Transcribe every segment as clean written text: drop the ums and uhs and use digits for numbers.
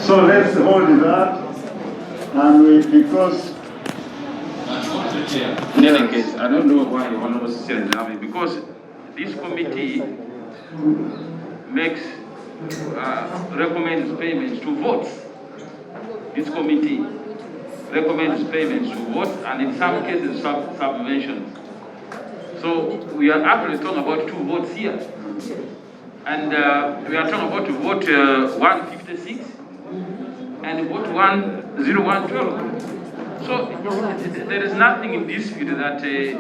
So let's hold that, and because in any case, I don't know why you want to say that, because this committee makes recommends payments to votes. This committee recommends payments to votes, and in some cases subventions. So we are actually talking about 2 votes here, and we are talking about to vote 156 and vote 10112. So there is nothing in dispute that there's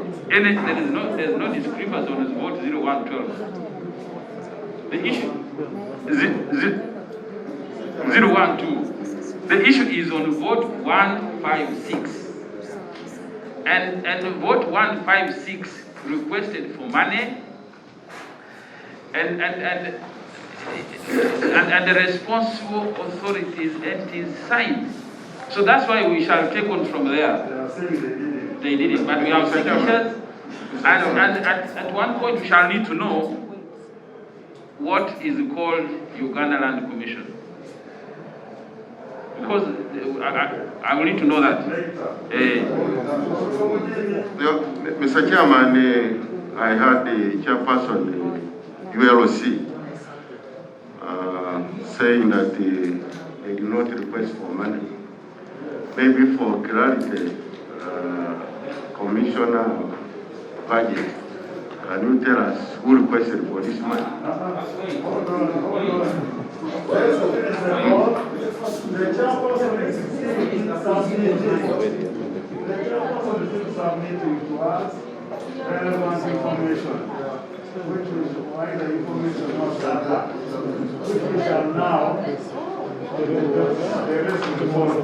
no discrepancy on this vote 0112. The issue is 012. The issue is on vote 156, and vote 156 requested for money, and the responsible authorities entities signed. So that's why we shall take on from there. They did it, but we have signatures, and at one point we shall need to know what is called Uganda Land Commission. Because I will need to know that. Mr. Chairman, I heard the chairperson, ULC, saying that they do not request for money. Maybe for clarity, Commissioner Budget, can you tell us who requested for this money? the chairperson is submitting to us relevant information, which is why the information was that, which we shall now the rest of the board.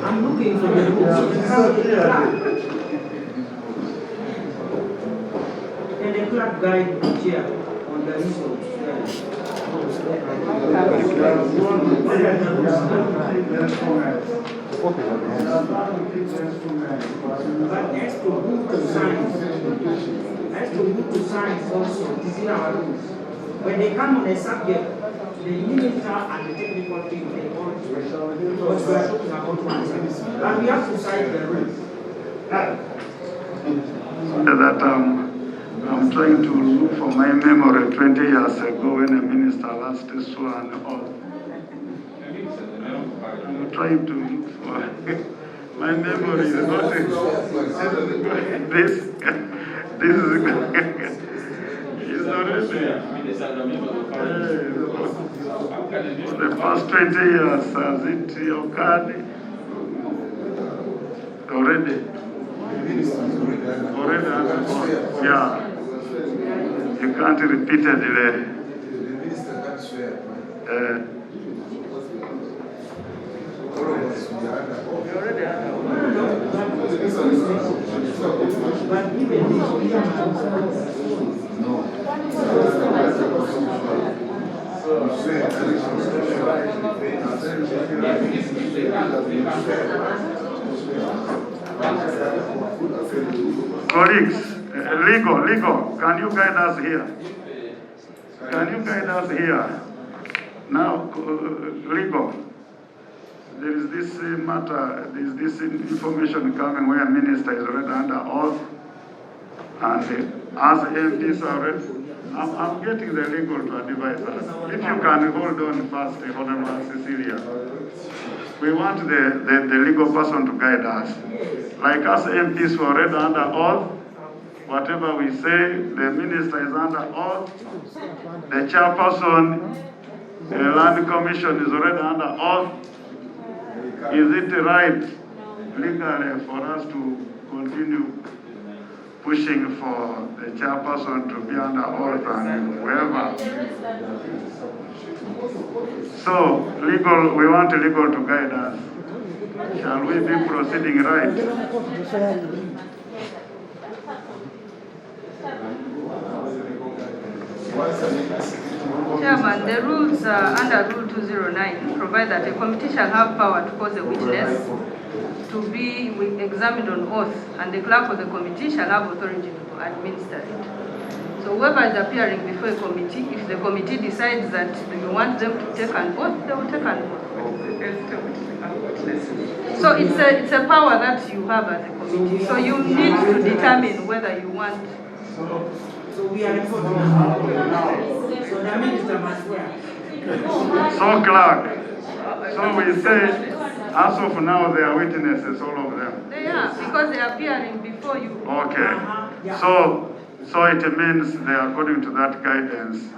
I'm looking for the and the club guide chair on the issue. But as to who to sign also, this is our rules. When they come on a subject, the minister and the technical team, they all because we are talking about one service. And we have to cite the rules. That I'm trying to look for my memory 20 years ago when a minister last swore an oath. I'm trying to look for my memory is not this is already for the past 20 years has it occurred already? Yeah. You can't repeat it. The minister can't swear. Colleagues, legal, can you guide us here? Can you guide us here? Now, legal, there is this matter, there is this information coming where a minister is already under oath, and as MPs already, I'm getting the legal to advise us. If you can hold on first, Honorable Cecilia. We want the legal person to guide us. Like us MPs who are already under oath, whatever we say, the minister is under oath, the chairperson, the land commission is already under oath. Is it right legally for us to continue pushing for the chairperson to be under oath and whoever? So, legal, we want legal to guide us. Shall we be proceeding right? Chairman, the rules under Rule 209 provide that a committee shall have power to cause a witness to be examined on oath, and the clerk of the committee shall have authority to administer it. So whoever is appearing before a committee, if the committee decides that you want them to take an oath, they will take an oath. So it's a power that you have as a committee. So you need to determine whether you want. So we are reporting. So the minister must swear. So clerk, so we say, as of now, they are witnesses, all of them. They are, because they are appearing before you. Okay. So it means they are according to that guidance.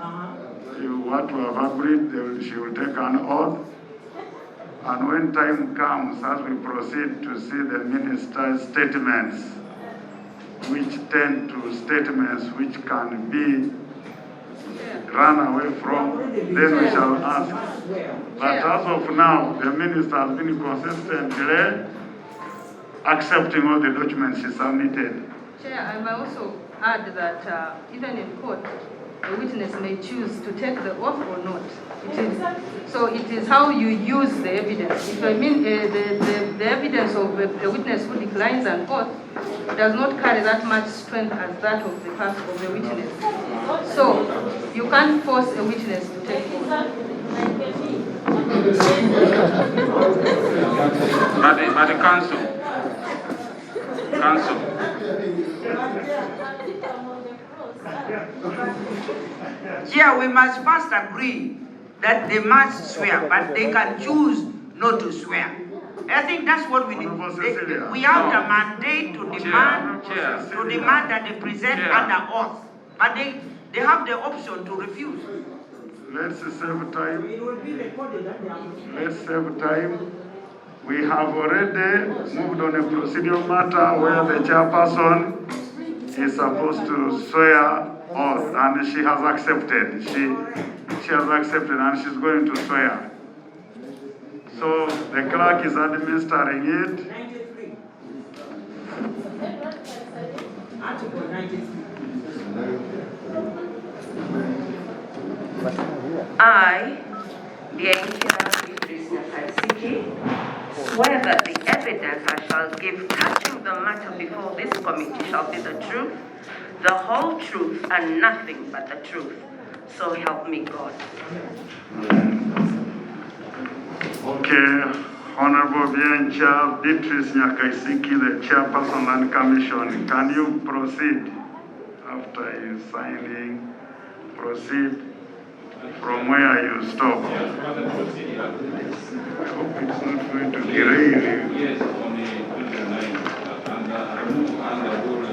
You what to have agreed, she will take an oath. And when time comes, as we proceed to see the minister's statements, which tend to statements which can be run away from, then we shall ask. But as of now, the minister has been consistently accepting all the documents she submitted. Chair, I may also add that even in court, a witness may choose to take the oath or not. It is how you use the evidence. If I mean the evidence of a witness who declines an oath does not carry that much strength as that of the part of the witness. So you can't force a witness to take oath. But the council. Yeah, we must first agree that they must swear, but they can choose not to swear. I think that's what we need. We have the mandate to demand that they present under oath, but they have the option to refuse. Let's save time. It will be recorded that they are. Let's save time. We have already moved on a procedural matter where the chairperson is supposed to swear oath, and she has accepted. She has accepted, and she's going to swear. So the clerk is administering it. 93. Article 93. I, Bianca Beatrice Nyakaisiki, swear that the evidence I shall give touching the matter before this committee shall be the truth, the whole truth, and nothing but the truth. So help me God. Okay, Honorable Bianca Beatrice Nyakaisiki, the Chairperson Land Commission, can you proceed after you signing? Proceed from where you stop. I hope it's not going to derail you. Yes, on the 29th. And I move under rule.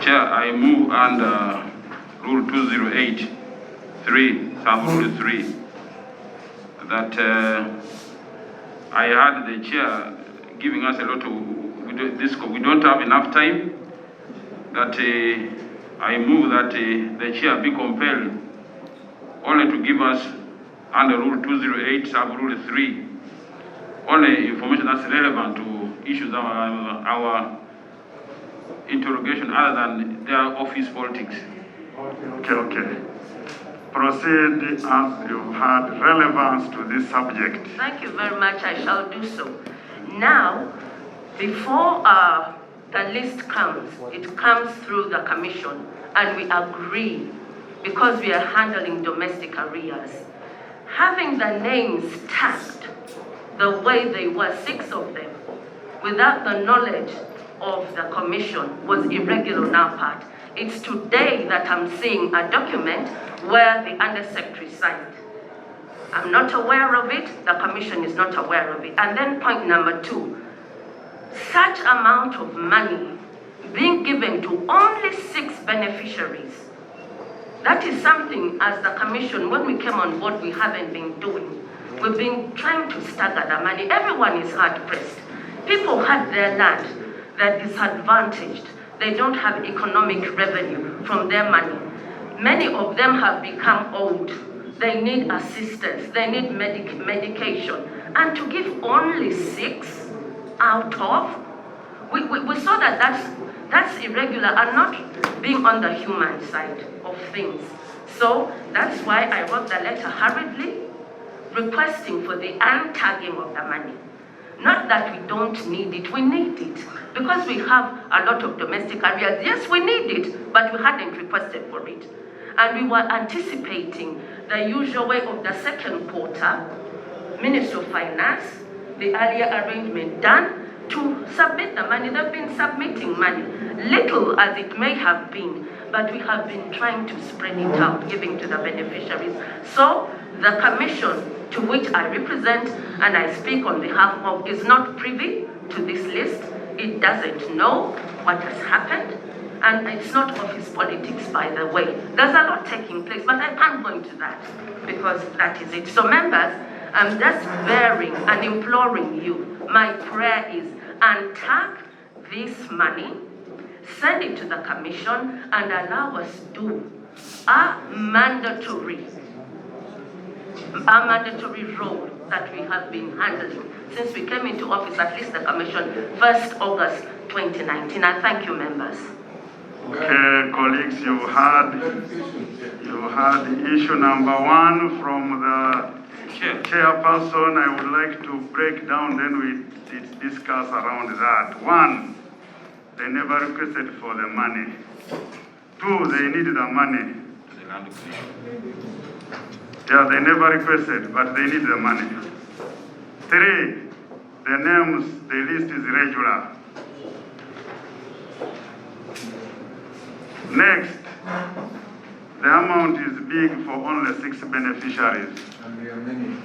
Chair, I move under Rule 208(3), Sub-Rule 3, that I had the chair giving us a lot of we don't have enough time. That I move that the chair be compelled only to give us under Rule 208, Sub-Rule 3, only information that's relevant to issues of our interrogation, other than their office politics. Okay. Proceed as you had relevance to this subject. Thank you very much. I shall do so. Now, before the list comes, it comes through the commission, and we agree, because we are handling domestic arrears. Having the names tagged the way they were, 6 of them, without the knowledge of the commission was irregular on our part. It's today that I'm seeing a document where the Undersecretary signed. I'm not aware of it, the commission is not aware of it. And then point number 2, such amount of money being given to only 6 beneficiaries. That is something, as the commission, when we came on board, we haven't been doing. We've been trying to stagger the money. Everyone is hard-pressed. People had their land. They're disadvantaged. They don't have economic revenue. from their money. Many of them have become old. They need assistance, they need medication. And to give only 6 out of, we saw that that's irregular and not being on the human side of things. So that's why I wrote the letter hurriedly, requesting for the untagging of the money. Not that we don't need it, we need it. Because we have a lot of domestic areas, yes, we need it, but we hadn't requested for it. And we were anticipating the usual way of the second quarter, Ministry of Finance, the earlier arrangement done, to submit the money. They've been submitting money, little as it may have been, but we have been trying to spread it out, giving to the beneficiaries. So the commission to which I represent and I speak on behalf of is not privy to this list. It doesn't know what has happened, and it's not office politics, by the way. There's a lot taking place, but I can't go into that because that is it. So members, I'm just bearing and imploring you. My prayer is untag this money, send it to the commission, and allow us to do a mandatory role that we have been handling since we came into office, at least the commission, 1st August 2019. I thank you, members. Okay, colleagues, you had issue number 1 from the chairperson. I would like to break down, then we discuss around that. 1, they never requested for the money. 2, they needed the money. Yeah, they never requested, but they need the money. 3, the names, the list is irregular. Next, the amount is big for only 6 beneficiaries. And there are many.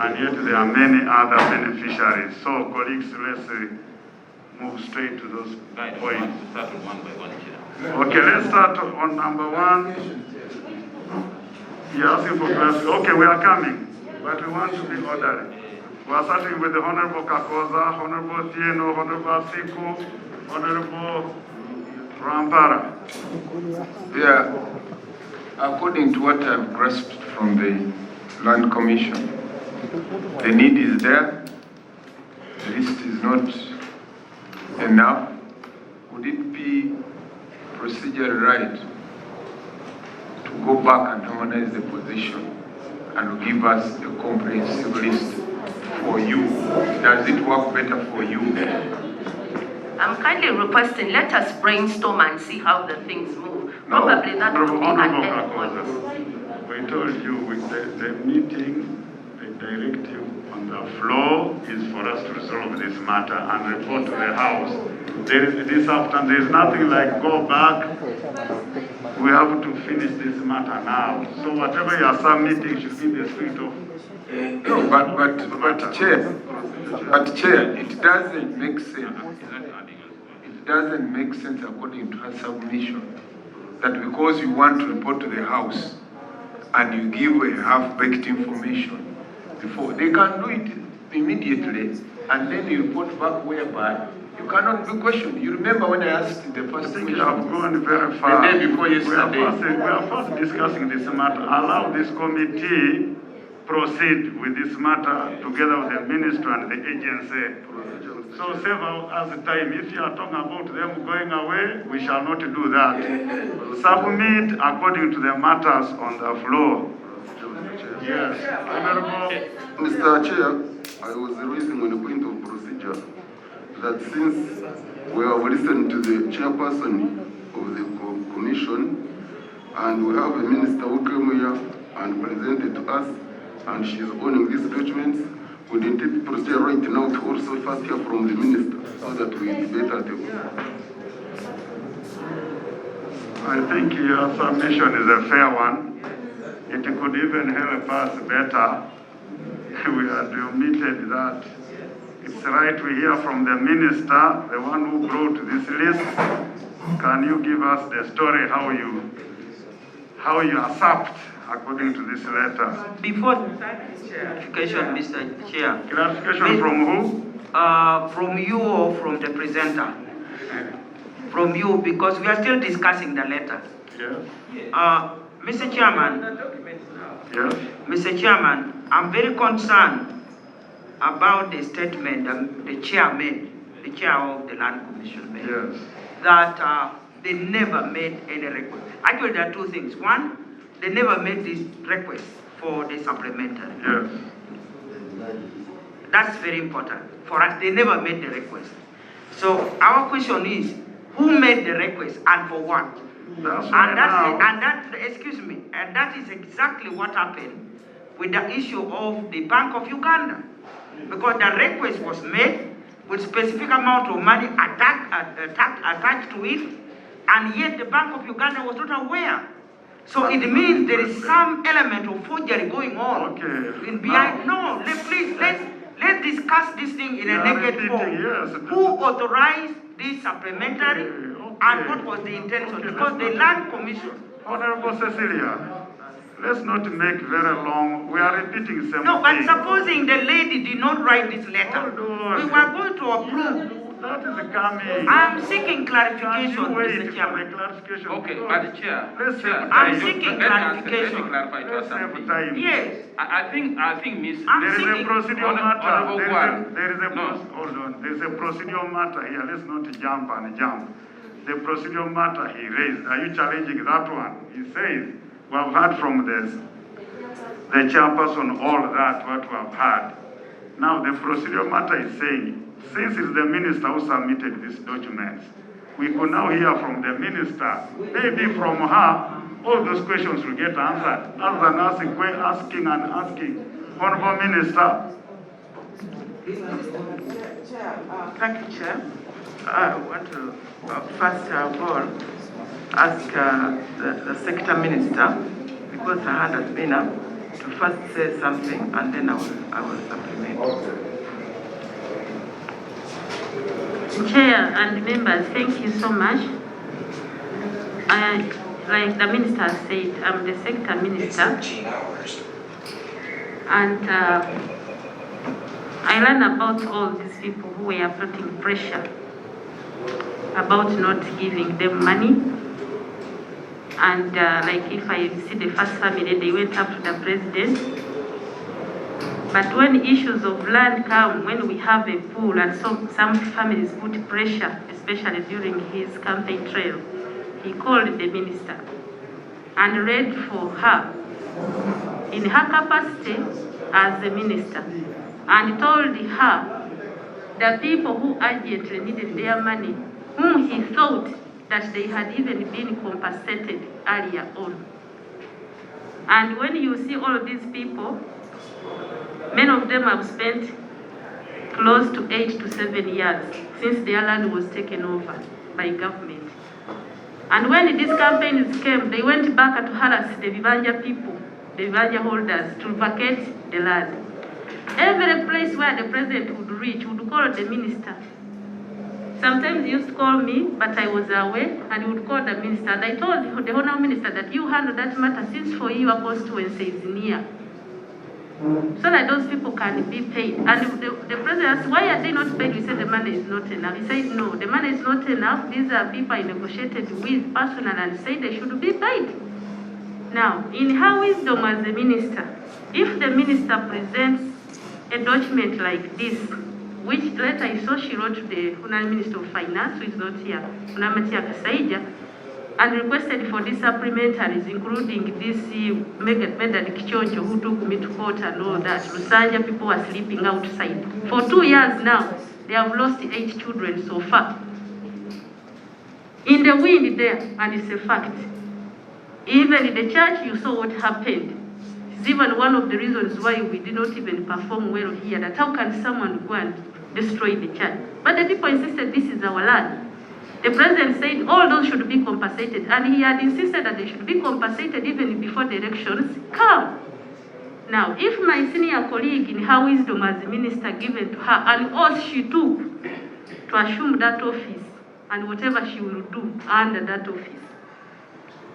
And yet there are many other beneficiaries. So, colleagues, let's move straight to those points. Start one by one, Chair. Okay, let's start on number 1. You're asking for clarification. Okay, we are coming, but we want to be orderly. We are starting with the Honorable Kakoza, Honorable Tieno, Honorable Siku, Honorable Rampara. Yeah, according to what I've grasped from the Land Commission, the need is there, the list is not enough. Would it be procedurally right to go back and harmonize the position and give us a comprehensive list for you? Does it work better for you? I'm kindly requesting, let us brainstorm and see how the things move. Probably that would be an end point. We told you with the meeting, the directive on the floor is for us to resolve this matter and report to the House. There is this afternoon, there is nothing like go back. We have to finish this matter now. So whatever you are submitting should be the spirit of. No, but Chair, it doesn't make sense. It doesn't make sense according to her submission that because you want to report to the House and you give a half-baked information before, they can do it immediately and then you report back whereby you cannot be questioned. You remember when I asked the first question? You have gone very far. The day before yesterday. We are first discussing this matter. Allow this committee proceed with this matter together with the ministry and the agency. So save us time. If you are talking about them going away, we shall not do that. Submit according to the matters on the floor. Yes. Mr. Chair, I was raising on a point of procedure that since we have listened to the chairperson of the commission and we have a minister who came here and presented to us and she is owning these documents, we didn't proceed right now to also first hear from the minister so that we debate at the I think your submission is a fair one. It could even help us better. We had omitted that. It's right we hear from the minister, the one who brought this list. Can you give us the story how you accept according to this letter? Before clarification, Mr. Chair. Clarification from who? From you or from the presenter? from you because we are still discussing the letter. Yes. Mr. Chairman, Yes. Mr. Chairman, I'm very concerned about the statement the chair made, the chair of the Land Commission made, Yes. that they never made any request. Actually, there are two things. One, they never made this request for the supplementary. Yes. That's very important. For us, they never made the request. So our question is, who made the request and for what? That's right And that is exactly what happened with the issue of the Bank of Uganda. Because the request was made with specific amount of money attached to it, and yet the Bank of Uganda was not aware. So it means there is some element of forgery going on. Okay. Behind. No, let's discuss this thing in a naked form. Yes. Who authorized this supplementary and what was the intention? Because the Land Commission. Honorable Cecilia, let's not make very long. We are repeating something. No, but supposing the lady did not write this letter, we were going to approve. That is coming. I'm seeking clarification, Mr. Chairman. Clarification. Okay, but Chair. Let's Chair, save I'm time. seeking let clarification. me clarify to Let's us save something. time. Yes. I think Miss. I'm There is a seeking- procedural matter. Honorable Guan. Hold on. There is a procedural matter here. Let's not jump and jump. The procedural matter he raised, are you challenging that one? He says, we have heard from the chairperson all that, what we have heard. Now, the procedural matter is saying, since it's the minister who submitted these documents, we could now hear from the minister, maybe from her, all those questions will get answered, other than asking. Honorable Minister. Thank you, Chair. I want to first of all ask the Sector Minister, because her hand has been up, to first say something and then I will supplement. Chair and members, thank you so much. Like the minister said, I'm the sector minister. And I learned about all these people who were putting pressure about not giving them money. And like if I see the first family, they went up to the president. But when issues of land come, when we have a pool and some families put pressure, especially during his campaign trail, he called the minister and read for her in her capacity as a minister and told her the people who urgently needed their money, whom he thought that they had even been compensated earlier on. And when you see all of these people, many of them have spent close to 8 to 7 years since their land was taken over by government. And when these campaigns came, they went back to harass the Vivanja people, the Vivanja holders, to vacate the land. Every place where the president would reach would call the minister. Sometimes he used to call me, but I was away, and he would call the minister. And I told the honourable minister that you handle that matter since for your constituency is near, so that those people can be paid. And the president asked, why are they not paid? We said the money is not enough. He said, no, the money is not enough. These are people I negotiated with personally and said they should be paid. Now, in her wisdom as a minister, if the minister presents a document like this, which letter I saw she wrote to the Honourable Minister of Finance, who is not here, Honourable Matia Kasaija, and requested for these supplementaries, including this Medad Kichonjo, who took me to court and all that. Lusanja people were sleeping outside. For 2 years now, they have lost 8 children so far. In the wind there, and it's a fact. Even in the church, you saw what happened. It's even one of the reasons why we did not even perform well here, that how can someone go and destroy the church? But the people insisted this is our land. The president said all those should be compensated, and he had insisted that they should be compensated even before the elections come. Now, if my senior colleague in her wisdom as a minister given to her, and oath she took to assume that office, and whatever she will do under that office,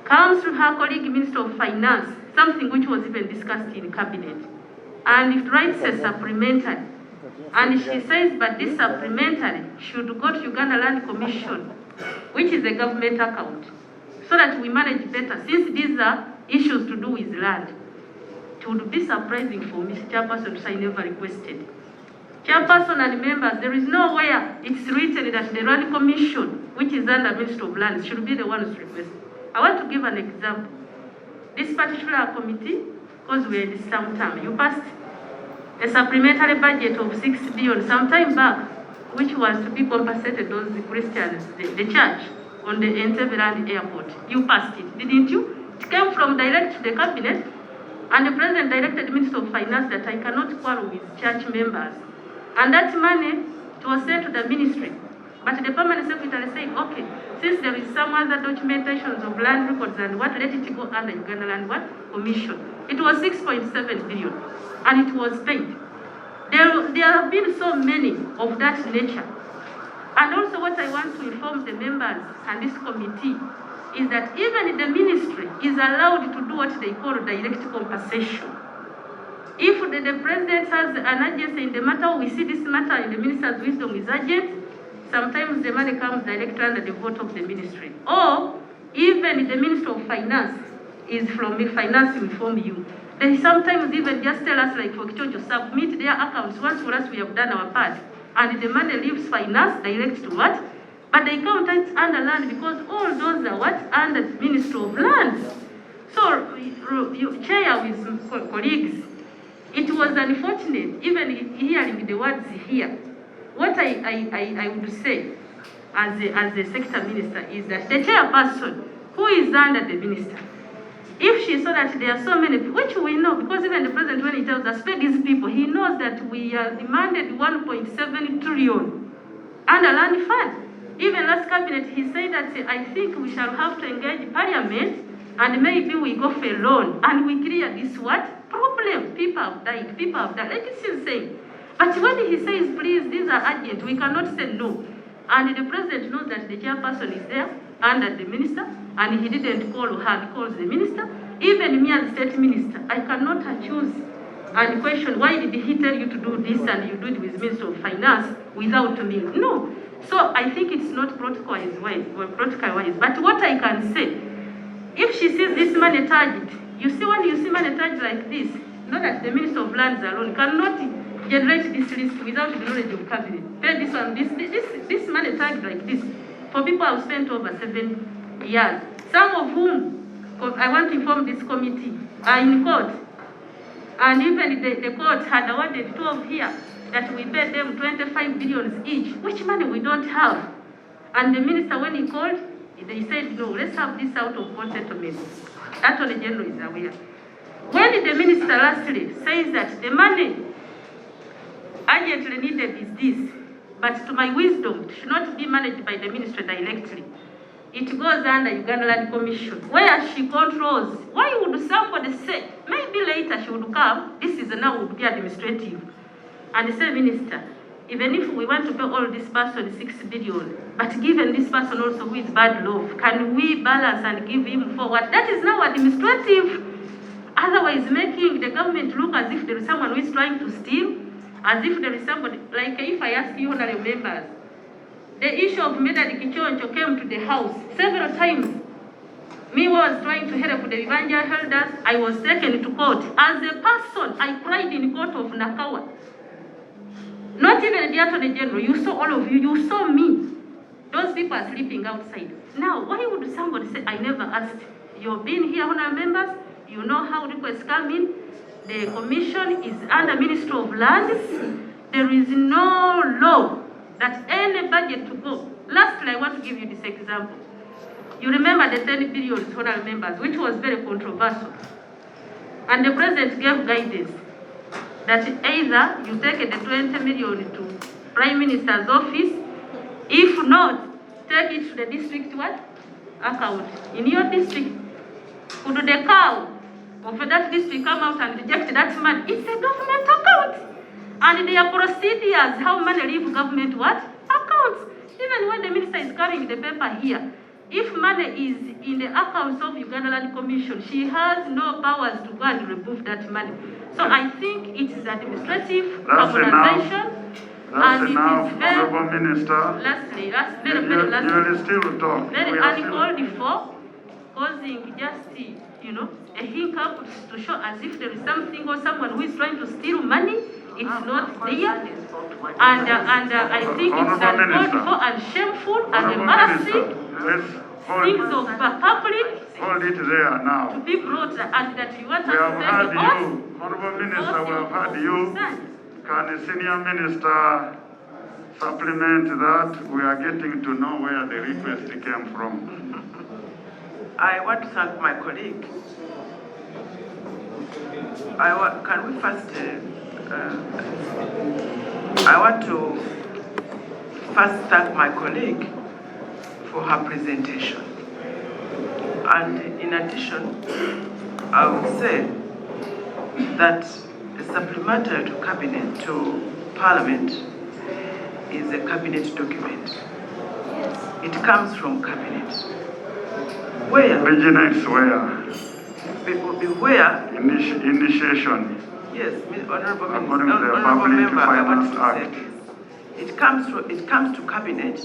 comes to her colleague Minister of Finance, something which was even discussed in cabinet, and it writes a supplementary, and she says, but this supplementary should go to Uganda Land Commission which is a government account, so that we manage better, since these are issues to do with land. It would be surprising for Mr. Chairperson to say never requested. Chairperson and members, there is nowhere it's written that the Land Commission, which is under Ministry of Lands, should be the ones to request. I want to give an example. This particular committee, because we are in the same term, you passed a supplementary budget of 6 billion some time back, which was to be compensated those Christians, the church, on the Entebbe Land Airport. You passed it, didn't you? It came from direct to the cabinet, and the president directed the Minister of Finance that I cannot quarrel with church members. And that money, it was sent to the ministry. But the permanent secretary said, okay, since there is some other documentations of land records and what, let it go under Uganda Land Commission. It was 6.7 billion, and it was paid. There have been so many of that nature. And also what I want to inform the members and this committee is that even the ministry is allowed to do what they call direct compensation. If the president has an urgency in the matter, we see this matter in the minister's wisdom is urgent, sometimes the money comes directly under the vote of the ministry. Or even the Minister of Finance is from the finance inform you. They sometimes even just tell us, like for Kichonjo, submit their accounts. Once for us we have done our part. And the money leaves finance direct to what? But they count it under land because all those are what? Under the Ministry of Lands. So, you chair with colleagues, it was unfortunate, even hearing the words here. What I would say as a sector minister is that the chairperson, who is under the minister, if she saw that there are so many, which we know, because even the president, when he tells us, pay these people, he knows that we are demanded 1.7 trillion under land fund. Even last cabinet, he said that I think we shall have to engage parliament and maybe we go for a loan and we clear this what? Problem. People have died. Like it's insane. But when he says, please, these are urgent, we cannot say no. And the president knows that the chairperson is there under the minister, and he didn't call her, he calls the minister. Even me as state minister, I cannot accuse and question, why did he tell you to do this and you do it with Minister of Finance without me? No. So I think it's not protocol-wise. But what I can say, if she sees this money target, you see when you see money target like this, not that the Minister of Lands alone cannot generate this list without the knowledge of cabinet. Pay this one, this money target like this, for people who have spent over 7 years, some of whom, I want to inform this committee, are in court. And even the court had awarded 12 here that we paid them 25 billion each, which money we don't have. And the minister, when he called, they said, no, let's have this out of court settlement. Attorney General is aware. When the minister lastly says that the money urgently needed is this, but to my wisdom, it should not be managed by the ministry directly. It goes under Uganda Land Commission, where she controls. Why would somebody say, maybe later she would come, this is now would be administrative, and say, Minister, even if we want to pay all this person 6 billion, but given this person also who is bad love, can we balance and give him forward? That is now administrative. Otherwise, making the government look as if there is someone who is trying to steal, as if there is somebody, like if I ask you, honorable members, the issue of Medadi Kichonjo came to the house several times. Me was trying to help the Vivanja elders. I was taken to court. As a person, I cried in court of Nakawa. Not even the Attorney General. You saw all of you. You saw me. Those people are sleeping outside. Now, why would somebody say, I never asked? You've been here, honorable members. You know how requests come in. The commission is under Ministry of Lands. There is no law that any budget to go. Lastly, I want to give you this example. You remember the 10 billion honorable members, which was very controversial. And the president gave guidance that either you take the 20 million to Prime Minister's office, if not, take it to the district what? Account. In your district, could the cow of that district come out and reject that money? It's a government account. And their procedures, how money leave government what? Accounts. Even when the minister is carrying the paper here, if money is in the accounts of Uganda Land Commission, she has no powers to go and remove that money. So I think it is administrative harmonization. That's And it enough, is very- Honorable Minister. Lastly, that's You very lastly. will still talk. Very We are still- uncalled for, causing just, a hiccup to show as if there is something or someone who is trying to steal money. It's not there. And I think it's Honorable uncalled Minister. for and shameful and Honorable embarrassing. Minister, let's Things hold, of the public hold it there to now. be brought and that you want us We to have take heard the oath. you. Honorable Minister, we have heard you. Stand. Can the senior minister supplement that? We are getting to know where the request came from. I want to thank my colleague. Can we first, I want to first thank my colleague for her presentation. And in addition, I would say that the supplementary to cabinet, to parliament, is a cabinet document. It comes from cabinet. Where? Originates where? Where? Initiation. Yes, Honorable According to the Honorable Public Member, I want Finance to say Act. this. It comes to cabinet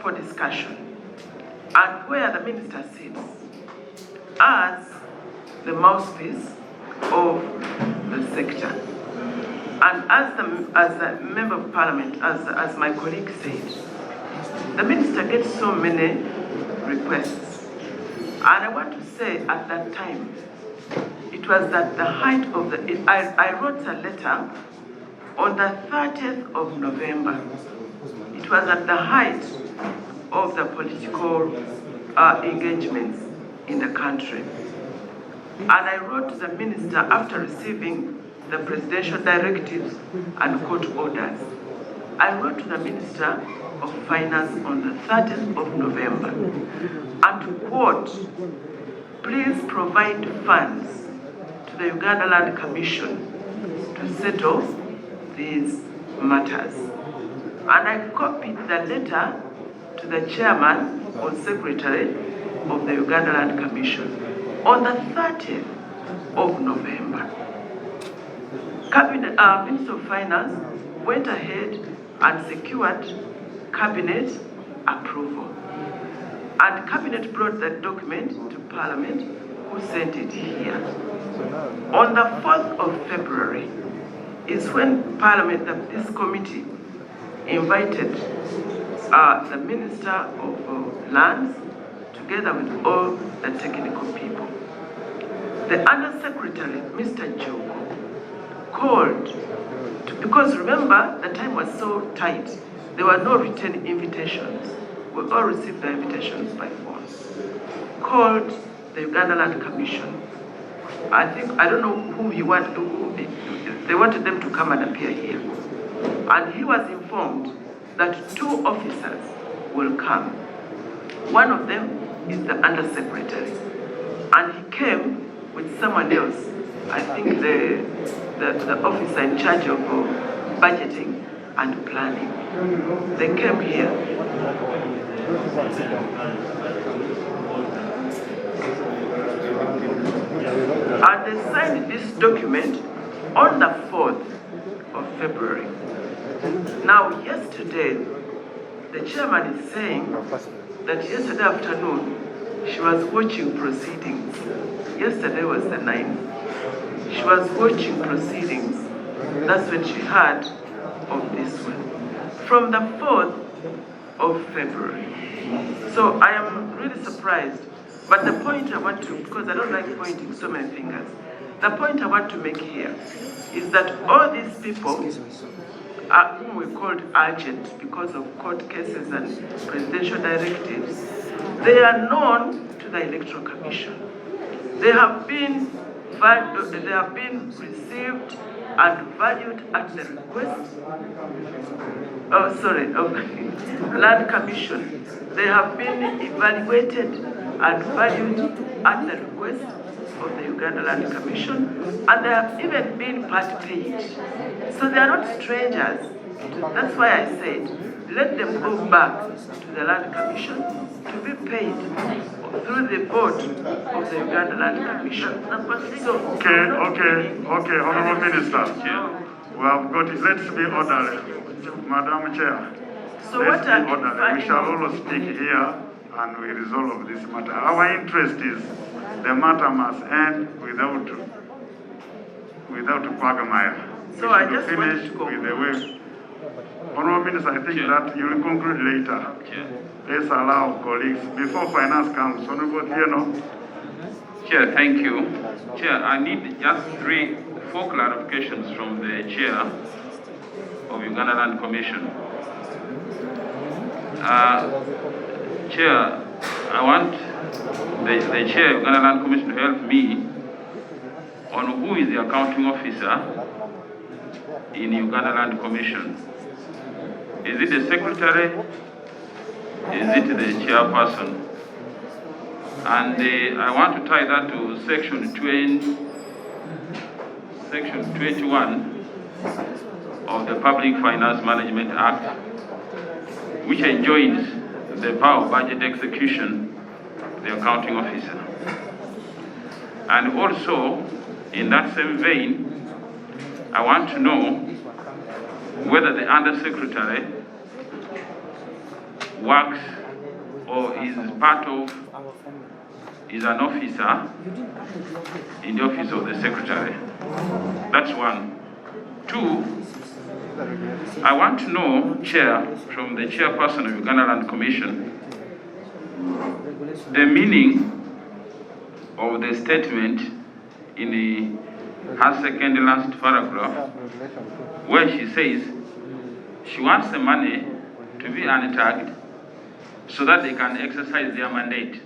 for discussion, and where the minister sits as the mouthpiece of the sector, and as a member of parliament, as my colleague said, the minister gets so many requests, and I want to say at that time, it was at the height of I wrote a letter on the 30th of November. It was at the height of the political engagements in the country. And I wrote to the minister after receiving the presidential directives and court orders. I wrote to the Minister of Finance on the 30th of November and to quote, please provide funds to the Uganda Land Commission to settle these matters. And I copied the letter to the chairman or secretary of the Uganda Land Commission on the 30th of November. Minister of Finance went ahead and secured cabinet approval. And cabinet brought that document to Parliament, who sent it here. On the 4th of February is when Parliament, this committee, invited the Minister of Lands together with all the technical people. The Undersecretary, Mr. Jogo, called, because remember, the time was so tight, there were no written invitations. We all received the invitations by phone. Called the Uganda Land Commission. I don't know who he wanted, they wanted them to come and appear here. And he was informed that 2 officers will come. One of them is the Undersecretary. And he came with someone else, I think the officer in charge of budgeting and planning. They came here. And they signed this document on the 4th of February. Now, yesterday, the chairman is saying that yesterday afternoon, she was watching proceedings. Yesterday was the 9th. She was watching proceedings. That's when she heard of this one. From the 4th of February. So I am really surprised. But the point I want to, because I don't like pointing so many fingers, the point I want to make here is that all these people whom we called urgent because of court cases and presidential directives, they are known to the Electoral Commission. They have been received and valued at the request of Land Commission. They have been evaluated and valued at the request of the Uganda Land Commission, and they have even been part paid. So they are not strangers. That's why I said, let them go back to the Land Commission to be paid through the board of the Uganda Land Commission. Okay, Honorable Minister. We have got it. Let's be orderly, Madam Chair. So Let's what be orderly. We shall all speak here and we resolve this matter. Our interest is the matter must end without quagmire. So we I should just finish wanted to with the way. Honourable Minister, I think that you will conclude later. Let's allow colleagues before finance comes. Honourable Tieno. Chair, thank you. Chair, I need just 4 clarifications from the Chair of Uganda Land Commission. Chair, I want the Chair of Uganda Land Commission to help me on who is the accounting officer in Uganda Land Commission. Is it the secretary? Is it the chairperson? And I want to tie that to section 21 of the Public Finance Management Act, which enjoins the power of budget execution, the accounting officer. And also, in that same vein, I want to know whether the undersecretary works or is part of, is an officer in the office of the secretary. That's 1. 2, I want to know, Chair, from the chairperson of Uganda Land Commission, the meaning of the statement in her second last paragraph, where she says she wants the money to be untagged so that they can exercise their mandate.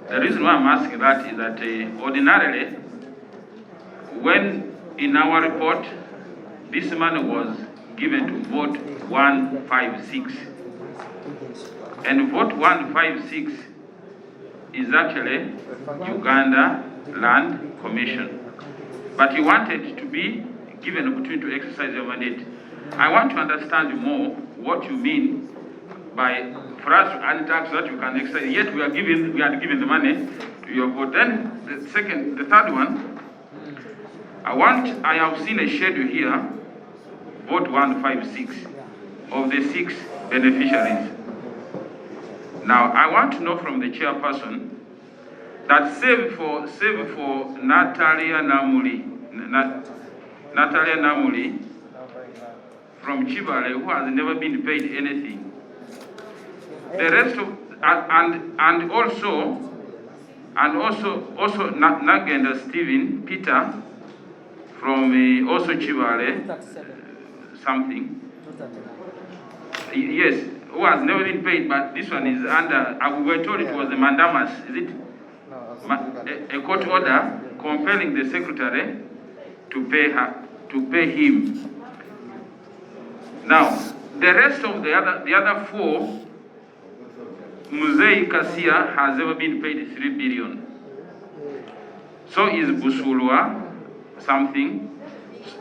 The reason why I'm asking that is that ordinarily, when in our report, this money was given to Vote 156. And Vote 156 is actually Uganda Land Commission. But you wanted to be given an opportunity to exercise your mandate. I want to understand more what you mean by for us to untag so that you can exercise. Yet we are given the money to your vote. Then the third one, I have seen a schedule here, Vote 156, of the 6 beneficiaries. Now I want to know from the chairperson that save for Natalia Namuli from Chibale, who has never been paid anything. The rest of and also Nagenda Stephen Peter from also Chibale something. Yes, who has never been paid, but this one is under. We were told it was a mandamus. Is it a court order compelling the secretary to pay him? Now, the rest of the other 4, Muzei Kasia has ever been paid 3 billion. So is Busulwa something,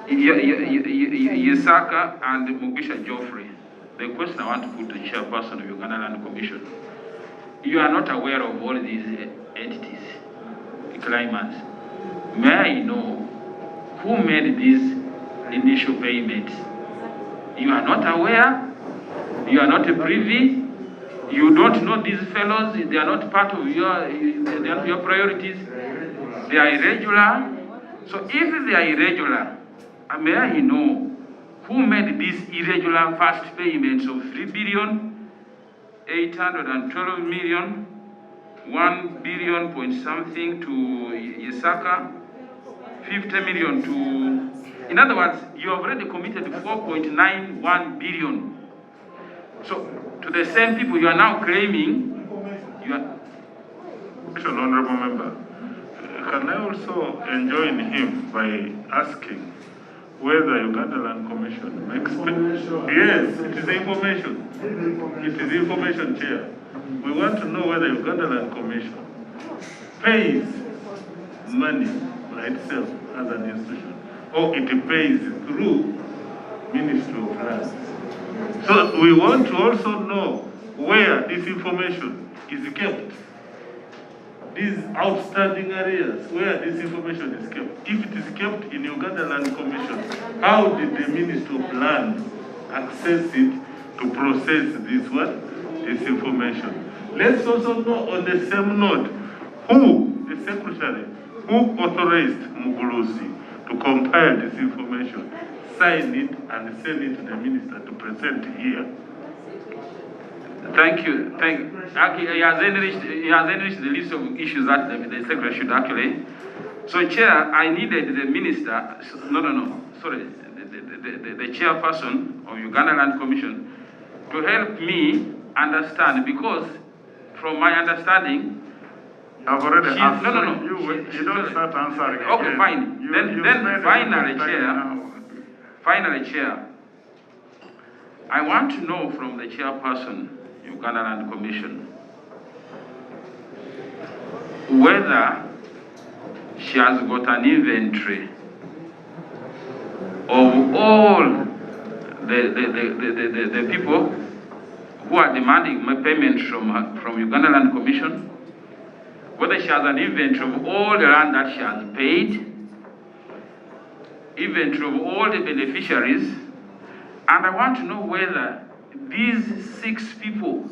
Yesaka and Mugisha Geoffrey. The question I want to put to the chairperson of Uganda Land Commission: you are not aware of all these entities, claimants. May I know who made these initial payments? You are not aware? You are not privy? You don't know these fellows? They are not part of your priorities? They are irregular? So if they are irregular, may I know who made these irregular first payments of 3 billion, 812 million, 1 billion point something to Yesaka, 50 million to, in other words, you have already committed 4.91 billion. So to the same people you are now claiming, you are... Honorable Member, can I also enjoin him by asking whether Uganda Land Commission makes yes, it is information. It is information, Chair. We want to know whether Uganda Land Commission pays money by itself as an institution, or it pays through Ministry of Lands. So we want to also know where this information is kept. these outstanding areas where this information is kept. If it is kept in Uganda Land Commission, how did the Minister of Land access it to process this information? Let's also know on the same note, who, the secretary, who authorized Mugulusi to compile this information, sign it and send it to the minister to present here. Thank you. Actually, he has enriched the list of issues that the secretary should actually. So, Chair, I needed the minister, the chairperson of Uganda Land Commission to help me understand, because from my understanding, I've already asked you don't start answering. Okay, again. fine. Then finally, Chair, I want to know from the chairperson, Uganda Land Commission, whether she has got an inventory of all the people who are demanding my payment from Uganda Land Commission, whether she has an inventory of all the land that she has paid, inventory of all the beneficiaries, and I want to know whether these 6 people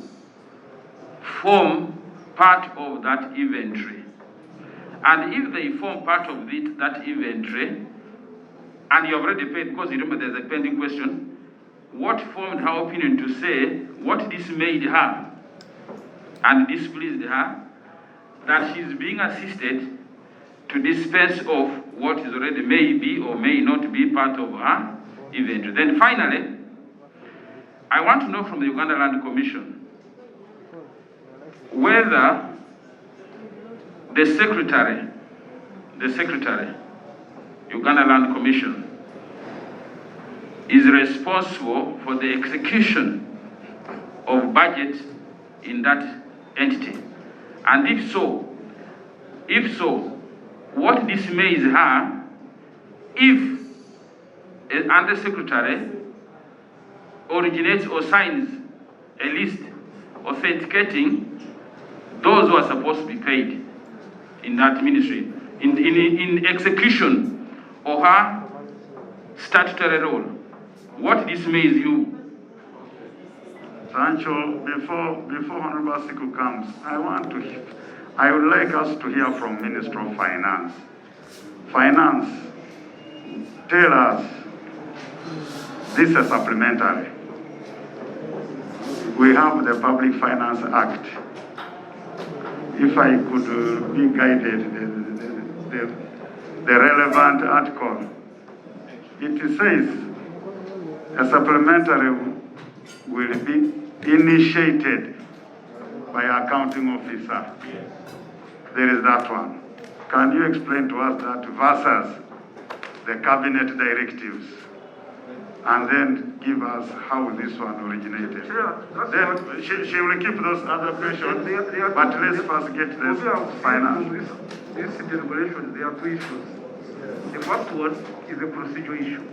form part of that inventory. And if they form part of that inventory, and you have already paid, because you remember there's a pending question, what formed her opinion to say what dismayed her and displeased her, that she's being assisted to dispense of what is already may be or may not be part of her inventory. Then finally, I want to know from the Uganda Land Commission whether the secretary, Uganda Land Commission, is responsible for the execution of budget in that entity. And if so, what dismays her if an undersecretary originates or signs a list authenticating those who are supposed to be paid in that ministry in execution of her statutory role? What dismays you? Sancho, before Honorable Siku comes, I would like us to hear from Minister of Finance. Finance, tell us, this is supplementary. We have the Public Finance Act. If I could be guided, the relevant article, it says a supplementary will be initiated by accounting officer. There is that one. Can you explain to us that versus the cabinet directives? And then give us how this one originated. Then she will keep those other questions, but let's first get this finance. This deliberation, there are 2 issues. The first one is a procedural issue.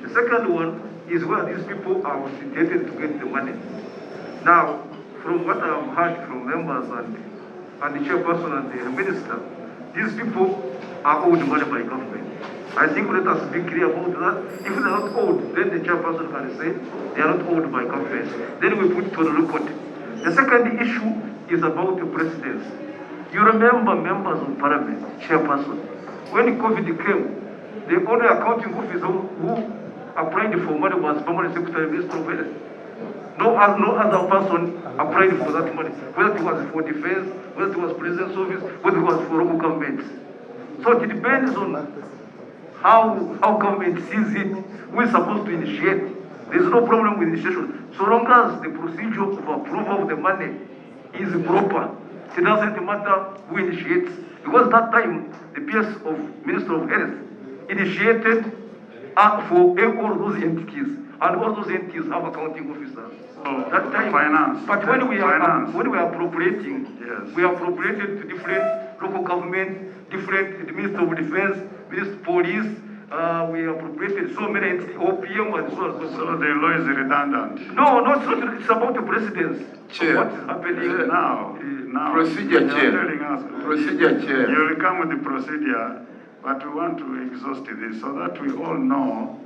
The second one is where these people are obligated to get the money. Now, from what I have heard from members and the chairperson and the minister, these people are owed money by government. I think let us be clear about that. If they are not owed, then the chairperson can say they are not owed by government. Then we put it on the record. The second issue is about the presidency. You remember members of parliament, chairperson, when COVID came, the only accounting officer who applied for money was permanent secretary, Minister of Health. No other person applied for that money, whether it was for defense, whether it was president's office, whether it was for local government. So it depends on how government sees it. We're supposed to initiate. There's no problem with initiation. So long as the procedure of approval of the money is proper, it doesn't matter who initiates. Because that time, the PS of Minister of Health initiated for all those entities. And all those entities have accounting officers. Oh, that time, finance. But when we are appropriating, yes, we are appropriated to different local government, different Minister of Defense, Minister of Police, we appropriated so many OPM and so on. So the law is redundant. No, not so. It's about the precedence. Chair. What is happening Now, Procedure, you're Chair. telling us, Procedure, Chair. you will come with the procedure, but we want to exhaust this so that we all know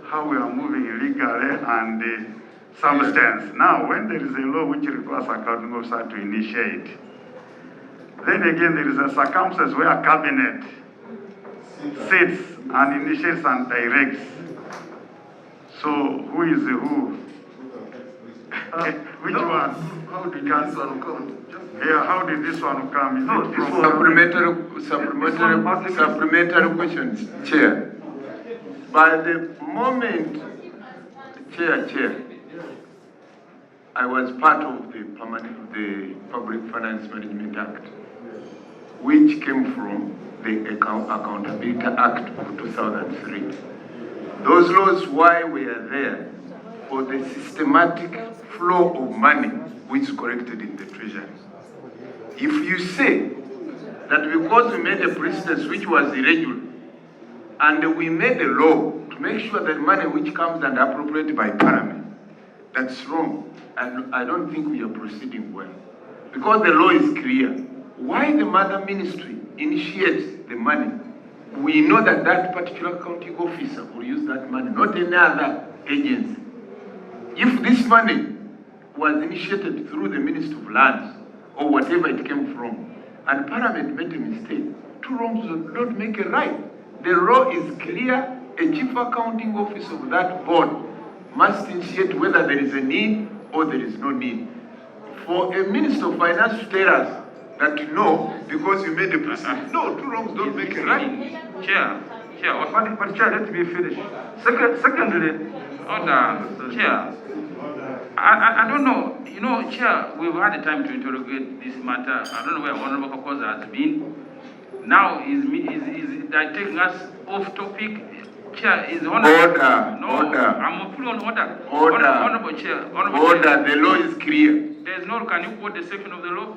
how we are moving legally and the substance. Now, when there is a law which requires a accounting officer to initiate, then again there is a circumstance where a cabinet sits and initiates and directs. So who is who? Which one? How did this one come? Yeah, how did this one come? Is No, it this from Supplementary questions, Chair. By the moment, Chair, I was part of the Public Finance Management Act, which came from the Accountability Act of 2003. Those laws, why we are there, for the systematic flow of money which is collected in the treasury. If you say that because we made a precedence which was irregular, and we made a law to make sure that money which comes and appropriated by Parliament, that's wrong. And I don't think we are proceeding well. Because the law is clear. Why the mother ministry initiates the money? We know that that particular accounting officer will use that money, not any other agency. If this money was initiated through the Ministry of Lands, or whatever it came from, and Parliament made a mistake, two wrongs do not make a right. The law is clear. A chief accounting officer of that board must initiate whether there is a need or there is no need. For a Minister of Finance to tell us that no, because you made a precedent. No, two wrongs don't make a right. Chair, But Chair, let me finish. Secondly, order, Chair. I don't know, you know, Chair, we've had the time to interrogate this matter. I don't know where Honorable Kakoza has been. Now is taking us off topic. Chair, is Honorable. Order. I'm fully on order. Order. Honorable Chair. Order. Chair. The law is clear. There's no, can you quote the section of the law?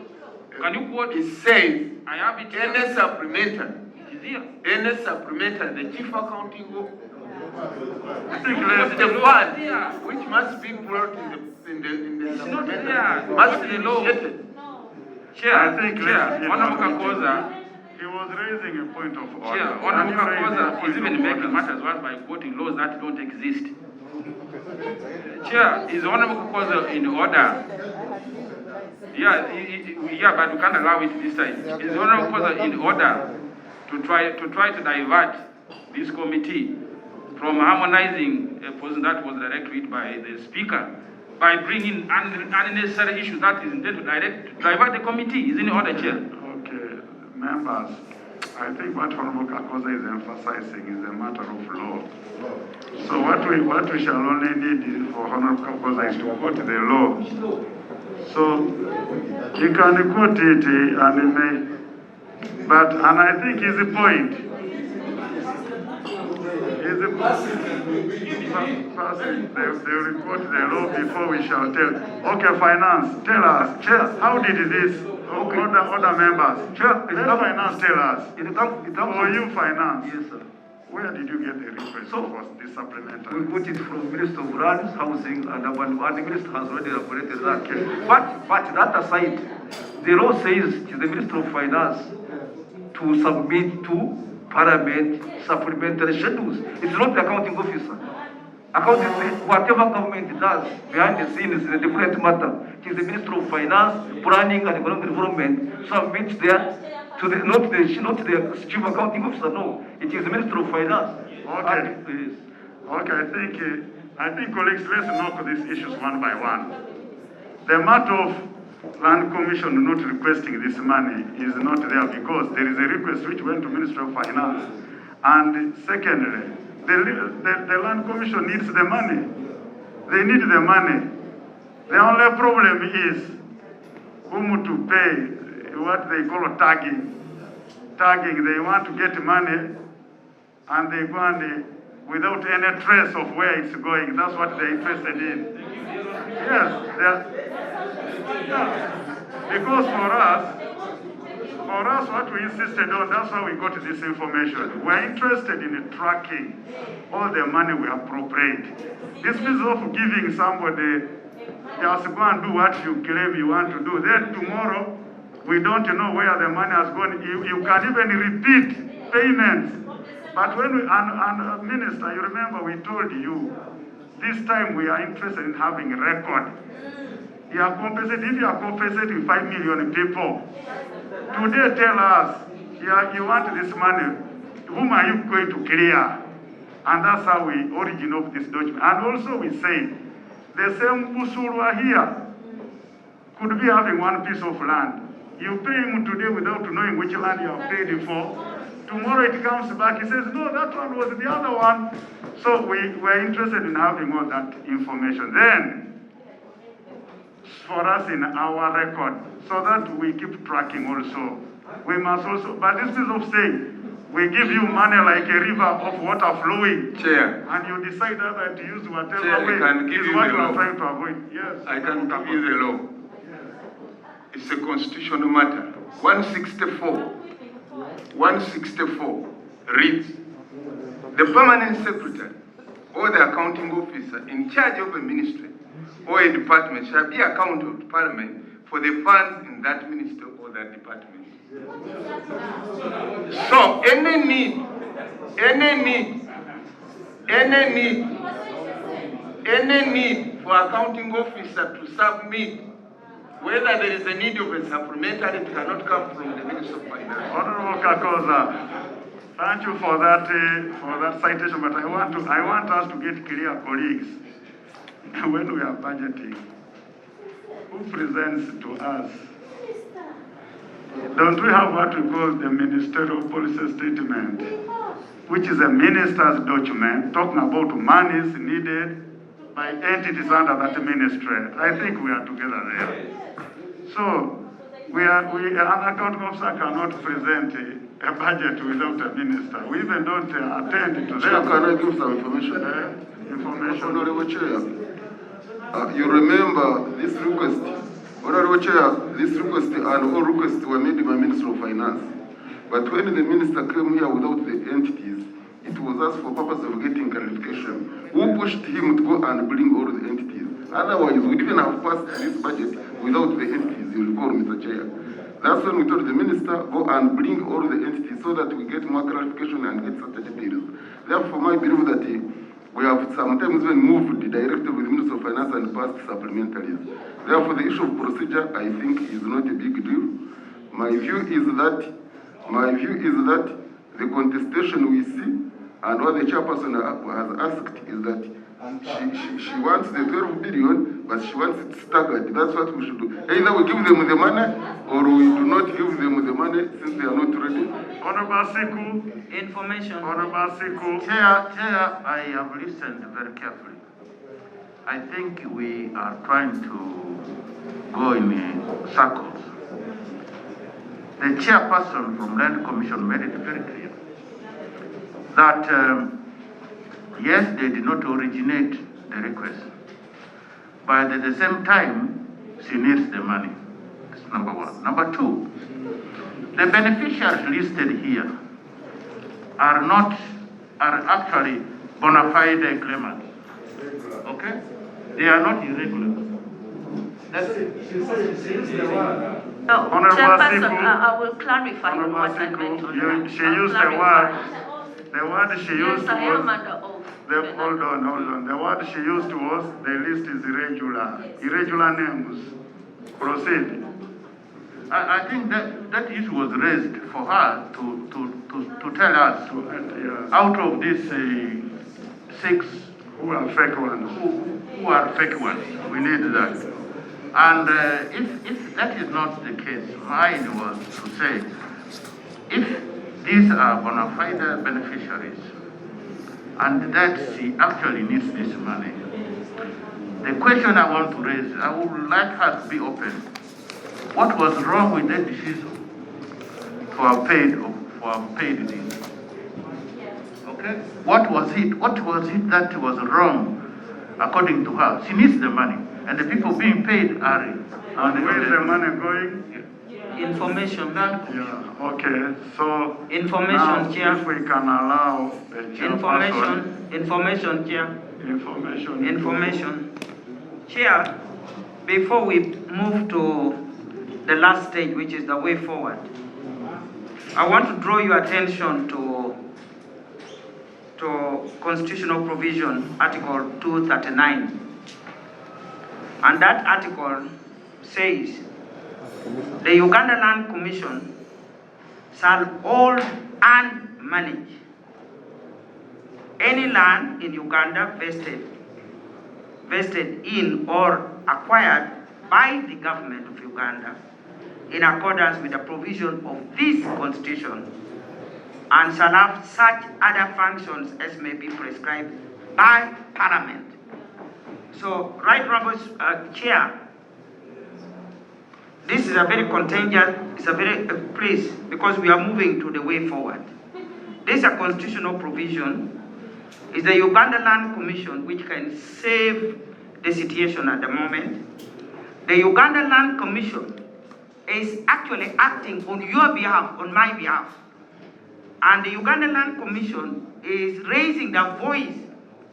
Can you quote? It says, I have it here. any supplementary, It is here. any supplementary, the chief accounting officer, It's the fund, which must be brought in the supplementary, must be initiated. Chair, I think Chair, Honorable Kakoza. He was raising a point of order. Chair, Honorable Kakoza is even making matters worse by quoting laws that don't exist. Chair, is Honorable Kakoza in order? Yeah, but we can't allow it this time. Is Honorable Kakoza in order to try to divert this committee from harmonizing a position that was directed by the Speaker by bringing unnecessary issues that is intended to divert the committee? Is in order, Chair? Okay, members, I think what Honorable Kakoza is emphasizing is a matter of law. So what we shall only need for Honorable Kakoza is to quote the law. So he can quote it and he may, and I think his point. They will quote the law before we shall tell. Okay, Finance, tell us. Chair, how did this? Okay. Other members. Chair, let Finance tell us. For you, Finance. Yes, sir. Where did you get the request for the supplementary? We got it from Minister of Lands, Housing, and the Minister has already elaborated that. Okay. But that aside, the law says to the Minister of Finance to submit to Parliament supplementary schedules. It's not the accounting officer. Whatever government does behind the scenes is a different matter. It is the Minister of Finance, Planning and Economic Development submits there to the not the Chief Accounting Officer. No, it is the Minister of Finance. Okay. Okay. I think colleagues, let's knock these issues one by one. The matter of Land Commission not requesting this money is not there because there is a request which went to Minister of Finance. And secondly, the Land Commission needs the money. They need the money. The only problem is whom to pay, what they call tagging. Tagging, they want to get money and they go and without any trace of where it's going. That's what they're interested in. Yes, because for us, For us, what we insisted on, that's how we got this information. We're interested in tracking all the money we appropriate. This means of giving somebody just go and do what you claim you want to do. Then tomorrow, we don't know where the money has gone. You can even repeat payments. But when we, and Minister, you remember we told you, this time we are interested in having a record. You are compensated, if you are compensating 5 million people, today tell us, you want this money, whom are you going to clear? And that's how we origin of this document. And also we say, the same Usuru are here, could be having one piece of land. You pay him today without knowing which land you have paid for. Tomorrow it comes back, he says, no, that one was the other one. So we're interested in having all that information. Then, for us in our record, so that we keep tracking also. We must also, but this is of saying, we give you money like a river of water flowing. Chair. And you decide either to use whatever Chair, way I can give is you what the you are law. trying to avoid. Yes. I can give you the law. It's a constitutional matter. 164 reads, the permanent secretary or the accounting officer in charge of a ministry or a department shall be accountable to Parliament for the funds in that ministry or that department. So any need for accounting officer to submit, whether there is a need of a supplementary, it cannot come from the Minister of Finance. Honorable Kakoza, thank you for that citation, but I want us to get clear, colleagues, when we are budgeting, who presents to us? Don't we have what we call the ministerial policy statement, which is a minister's document talking about monies needed by entities under that ministry? I think we are together there. So, an accounting officer cannot present a budget without a minister. We even don't attend to Chair, them. can I give some information? Honorable Chair, you remember this request. Honorable Chair, this request and all requests were made by Minister of Finance. But when the minister came here without the entities, it was asked for purpose of getting clarification. Who pushed him to go and bring all the entities? Otherwise, we didn't have passed this budget without the entities, you recall, Mr. Chair. That's when we told the minister, go and bring all the entities so that we get more clarification and get such details. Therefore, I believe that we have sometimes even moved directly with the Minister of Finance and passed supplementaries. Therefore, the issue of procedure, I think, is not a big deal. My view is that the contestation we see and what the chairperson has asked is that she wants the 12 billion, but she wants it staggered. That's what we should do. Either we give them the money, or we do not give them the money since they are not ready. Honorable Siku. Information. Honorable Siku. Chair, I have listened very carefully. I think we are trying to go in circles. The chairperson from Land Commission made it very clear that yes, they did not originate the request, but at the same time, she needs the money. That's number one. Number two, the beneficiaries listed here are actually bona fide claimants. Okay? They are not irregular. That's it. No, Chairperson, I will clarify what I meant on that. She used the word she used yes, I am was, under oath. hold on. The word she used was, the list is irregular names. Proceed. I think that issue was raised for her to tell us out of these 6 who are fake ones. Who are fake ones. We need that. And if that is not the case, mine was to say, if these are bona fide beneficiaries and that she actually needs this money, the question I want to raise, I would like her to be open. What was wrong with that decision for have paid this? Okay? What was it that was wrong according to her? She needs the money, and the people being paid are. And where is the money going? Information. Yeah, okay, so. Information, now, Chair. If we can allow the chairperson. Information, Chair. Information. Information. Chair, before we move to the last stage, which is the way forward, I want to draw your attention to constitutional provision, Article 239. And that article says, the Uganda Land Commission shall hold and manage any land in Uganda vested in or acquired by the government of Uganda in accordance with the provision of this constitution, and shall have such other functions as may be prescribed by Parliament. So, Right Honourable Chair, this is a very contingent, it's a very, please, because we are moving to the way forward. This is a constitutional provision. It's the Uganda Land Commission which can save the situation at the moment. The Uganda Land Commission is actually acting on your behalf, on my behalf. And the Uganda Land Commission is raising the voice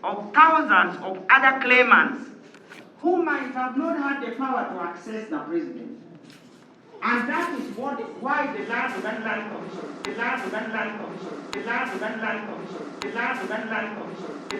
of thousands of other claimants who might have not had the power to access the president. And that is why the Uganda Land Commission,